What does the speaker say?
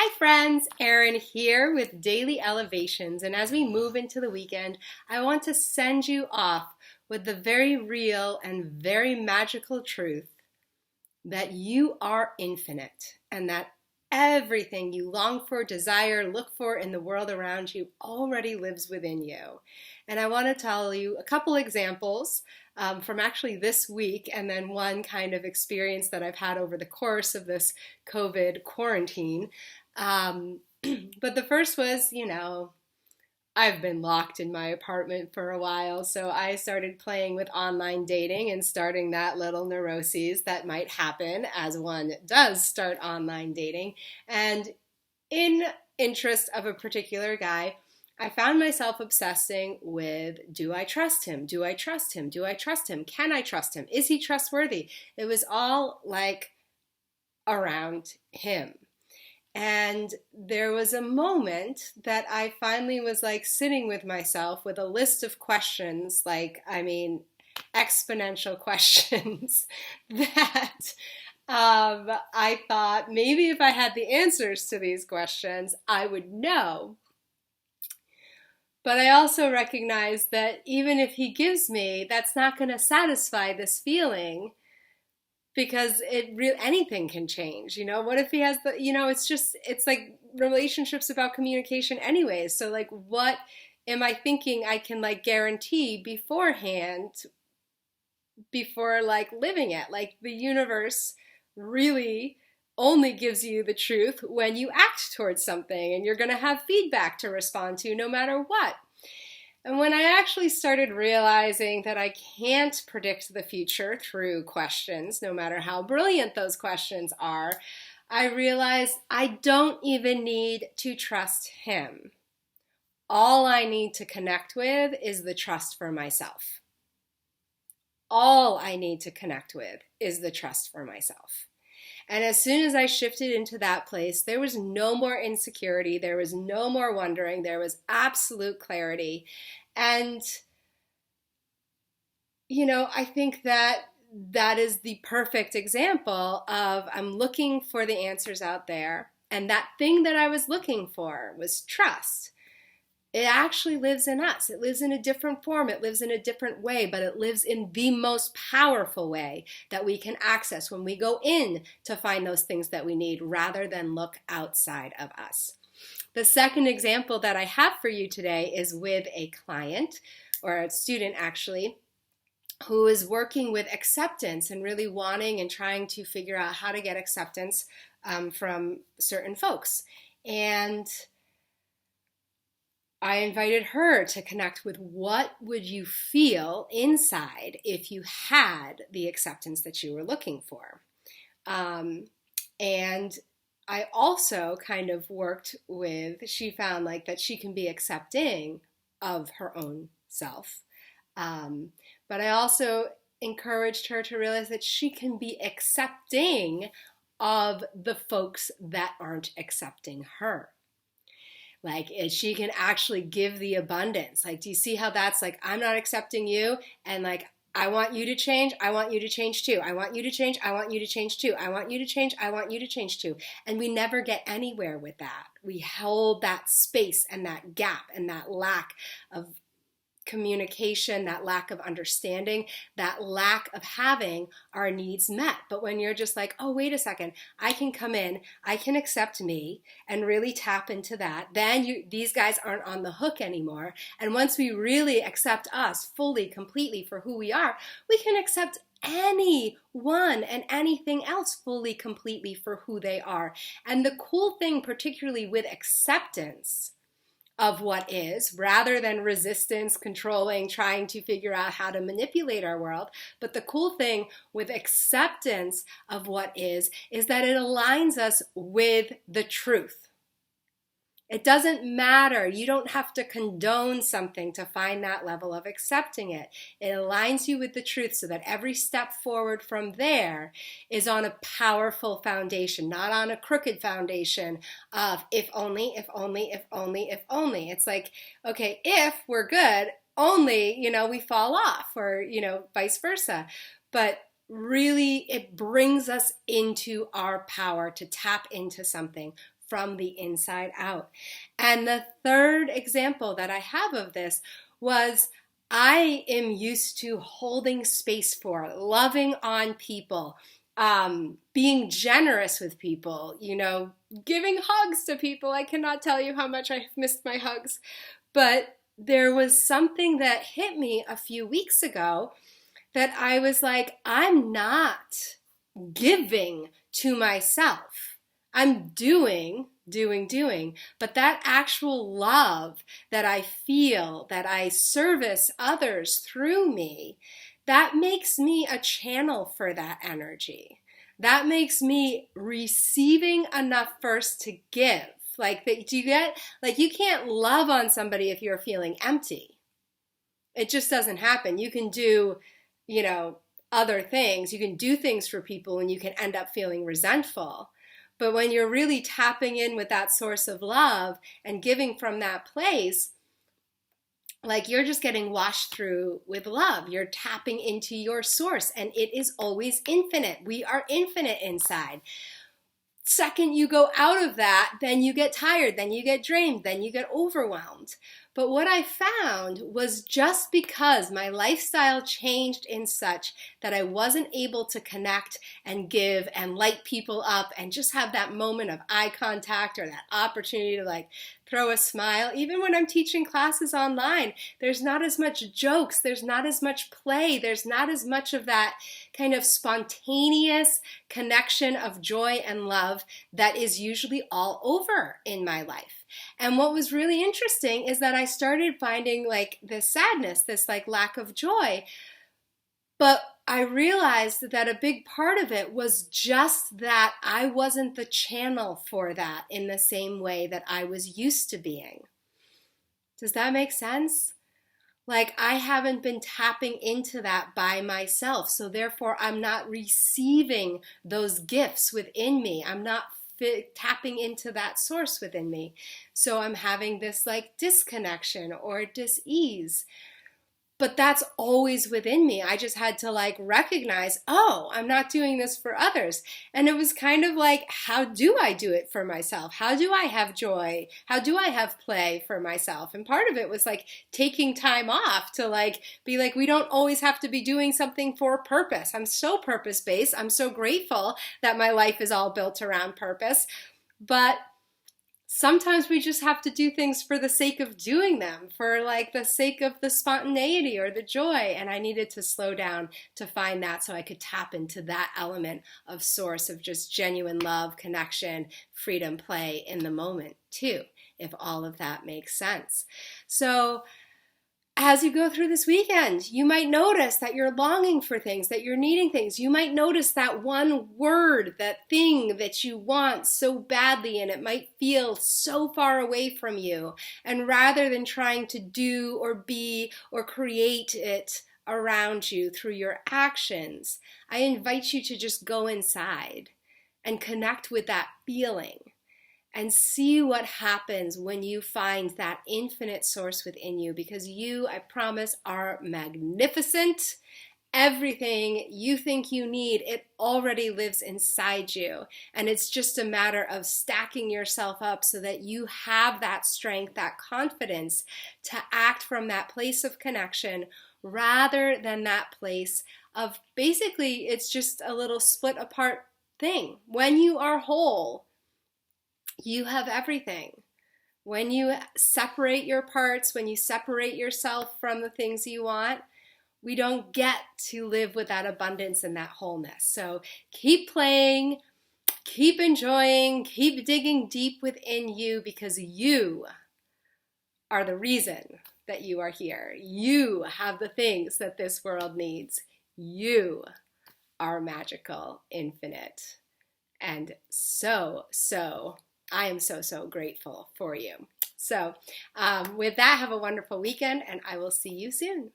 Hi friends, Erin here with Daily Elevations, and as we move into the weekend, I want to send you off with the very real and very magical truth that you are infinite and that everything you long for, desire, look for in the world around you already lives within you. And I want to tell you a couple examples from actually this week, and then one kind of experience that I've had over the course of this COVID quarantine. Um, but the first was, I've been locked in my apartment for a while, so I started playing with online dating and starting that little neuroses that might happen as one does start online dating. And in interest of a particular guy, I found myself obsessing with, do I trust him? Do I trust him? Do I trust him? Can I trust him? Is he trustworthy? It was all like around him. And there was a moment that I finally was like sitting with myself with a list of questions, exponential questions that I thought maybe if I had the answers to these questions, I would know. But I also recognize that even if he gives me, that's not going to satisfy this feeling because anything can change. What if he has it's like relationships about communication anyways. So like, what am I thinking I can like guarantee beforehand before like living it? Like the universe really only gives you the truth when you act towards something, and you're going to have feedback to respond to no matter what. And when I actually started realizing that I can't predict the future through questions, no matter how brilliant those questions are, I realized I don't even need to trust him. All I need to connect with is the trust for myself. All I need to connect with is the trust for myself. And as soon as I shifted into that place, there was no more insecurity, there was no more wondering, there was absolute clarity. And, I think that is the perfect example of I'm looking for the answers out there. And that thing that I was looking for was trust. It actually lives in us. It lives in a different form. It lives in a different way, but it lives in the most powerful way that we can access when we go in to find those things that we need rather than look outside of us. The second example that I have for you today is with a client, or a student actually, who is working with acceptance and really wanting and trying to figure out how to get acceptance from certain folks. And I invited her to connect with what would you feel inside if you had the acceptance that you were looking for. And I also kind of worked with, she found like that she can be accepting of her own self. But I also encouraged her to realize that she can be accepting of the folks that aren't accepting her. Like, she can actually give the abundance. Like, do you see how that's like, I'm not accepting you, and like, I want you to change, I want you to change too. I want you to change, I want you to change too. I want you to change, I want you to change too. And we never get anywhere with that. We hold that space and that gap and that lack of communication, that lack of understanding, that lack of having our needs met. But when you're just like, oh, wait a second, I can come in, I can accept me and really tap into that, then these guys aren't on the hook anymore. And once we really accept us fully, completely for who we are, we can accept anyone and anything else fully, completely for who they are. And the cool thing, particularly with acceptance of what is, rather than resistance, controlling, trying to figure out how to manipulate our world. But the cool thing with acceptance of what is that it aligns us with the truth. It doesn't matter. You don't have to condone something to find that level of accepting it. It aligns you with the truth so that every step forward from there is on a powerful foundation, not on a crooked foundation of if only, if only, if only, if only. It's like, okay, if we're good, only, we fall off, or, vice versa. But really, it brings us into our power to tap into something from the inside out. And the third example that I have of this was I am used to holding space for, loving on people, being generous with people, giving hugs to people. I cannot tell you how much I've missed my hugs. But there was something that hit me a few weeks ago that I was like, I'm not giving to myself. I'm doing, but that actual love that I feel, that I service others through me, that makes me a channel for that energy. That makes me receiving enough first to give. Like, do you get, like, you can't love on somebody if you're feeling empty. It just doesn't happen. You can do, other things. You can do things for people and you can end up feeling resentful. But when you're really tapping in with that source of love and giving from that place, like, you're just getting washed through with love. You're tapping into your source, and it is always infinite. We are infinite inside. Second you go out of that, then you get tired, then you get drained, then you get overwhelmed. But what I found was just because my lifestyle changed in such that I wasn't able to connect and give and light people up and just have that moment of eye contact or that opportunity to throw a smile. Even when I'm teaching classes online, there's not as much jokes, there's not as much play, there's not as much of that kind of spontaneous connection of joy and love that is usually all over in my life. And what was really interesting is that I started finding this sadness, this lack of joy. But I realized that a big part of it was just that I wasn't the channel for that in the same way that I was used to being. Does that make sense? I haven't been tapping into that by myself. So therefore, I'm not receiving those gifts within me. I'm not tapping into that source within me. So I'm having this disconnection or dis-ease. But that's always within me. I just had to recognize, oh, I'm not doing this for others. And it was kind of how do I do it for myself? How do I have joy? How do I have play for myself? And part of it was taking time off to be we don't always have to be doing something for purpose. I'm so purpose-based. I'm so grateful that my life is all built around purpose. But sometimes we just have to do things for the sake of doing them, for the sake of the spontaneity or the joy. And I needed to slow down to find that so I could tap into that element of source of just genuine love, connection, freedom, play in the moment too, if all of that makes sense. So as you go through this weekend, you might notice that you're longing for things, that you're needing things. You might notice that one word, that thing that you want so badly, and it might feel so far away from you. And rather than trying to do or be or create it around you through your actions, I invite you to just go inside and connect with that feeling. And see what happens when you find that infinite source within you, because you, I promise, are magnificent. Everything you think you need, it already lives inside you. And it's just a matter of stacking yourself up so that you have that strength, that confidence to act from that place of connection rather than that place of basically it's just a little split apart thing. When you are whole, you have everything. When you separate your parts, when you separate yourself from the things you want, we don't get to live with that abundance and that wholeness. So keep playing, keep enjoying, keep digging deep within you, because you are the reason that you are here. You have the things that this world needs. You are magical, infinite, and so I am so grateful for you. So with that, have a wonderful weekend, and I will see you soon.